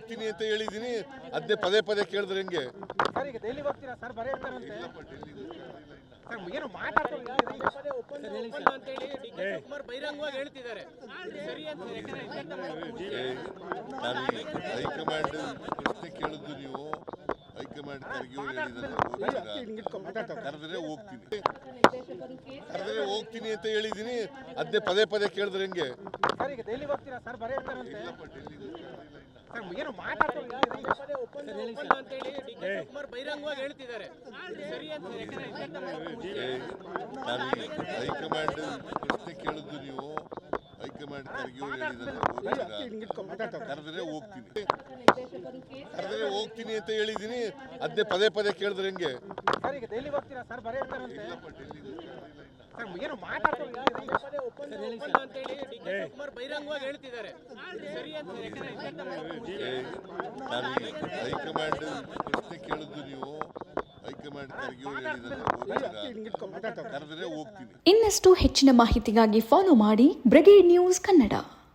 ಹೋಗ್ತೀನಿ ಅಂತ ಹೇಳಿದೀನಿ. ಅದನ್ನೇ ಪದೇ ಪದೇ ಕೇಳಿದ್ರೆ ಹೆಂಗೆ? ಸರ್ ಈಗ ದೆಹಲಿಗೆ ಹೋಗ್ತೀರಾ ಸರ್? ಬರೀ ಇರ್ತಾರಂತೆ ಸರ್, ಏನು ಮಾತಾಡ್ತಾರೆ ಅಂತ ಹೇಳಿ ಡಿ.ಕೆ. ಶಿವಕುಮಾರ್ ಬಹಿರಂಗವಾಗಿ ಹೇಳ್ತಿದ್ದಾರೆ. ಸರಿ ಅಂತ ನಾನು ಹೈಕಮಾಂಡ್ ಪ್ರಶ್ನೆ ಕೇಳಿದ್ದು ನೀವು ಹೈಕಮಾಂಡ್ ಕರೆಗೆ ಕರೆದ್ರೆ ಹೋಗ್ತೀನಿ ಅಂತ ಹೇಳಿದೀನಿ. ಅದನ್ನೇ ಪದೇ ಪದೇ ಕೇಳಿದ್ರೆ ಹೆಂಗೆ? ಸರ್ ಈಗ ದೆಹಲಿಗೆ ಹೋಗ್ತೀರಾ ಸರ್? ಬರೀ ಇರ್ತಾರಂತೆ ಸರ್, ಏನು ಮಾತಾಡ್ತಾರೆ ಅಂತ ಹೇಳಿ ಡಿ.ಕೆ. ಶಿವಕುಮಾರ್ ಬಹಿರಂಗವಾಗಿ ಹೇಳ್ತಿದ್ದಾರೆ. ಸರಿ ಅಂತ ನಾನು ಹೈಕಮಾಂಡ್ ಪ್ರಶ್ನೆ ಕೇಳಿದ್ದು ನೀವು ಹೈಕಮಾಂಡ್ ಕರೆಗೆ ಕರೆದ್ರೆ ಹೋಗ್ತೀನಿ ಅಂತ ಹೇಳಿದೀನಿ. ಅದನ್ನೇ ಪದೇ ಪದೇ ಕೇಳಿದ್ರೆ ಹೆಂಗೆ? ಸರ್ ಈಗ ದೆಹಲಿಗೆ ಹೋಗ್ತೀರಾ ಸರ್? ಬರೀ ಇರ್ತಾರಂತೆ ಸರ್, ಏನು ಮಾತಾಡ್ತಾರೆ ಅಂತ ಹೇಳಿ ಡಿ.ಕೆ. ಶಿವಕುಮಾರ್ ಬಹಿರಂಗವಾಗಿ ಹೇಳ್ತಿದ್ದಾರೆ. ಸರಿ ಅಂತ ನಾನು ಹೈಕಮಾಂಡ್ ಪ್ರಶ್ನೆ ಕೇಳಿದ್ದು ನೀವು ಹೈಕಮಾಂಡ್ ಕರೆಗೆ ಕರೆದ್ರೆ ಹೋಗ್ತೀನಿ. ಇನ್ನಷ್ಟು ಹೆಚ್ಚಿನ ಮಾಹಿತಿಗಾಗಿ ಫಾಲೋ ಮಾಡಿ ಬ್ರಿಗೇಡ್ ನ್ಯೂಸ್ ಕನ್ನಡ.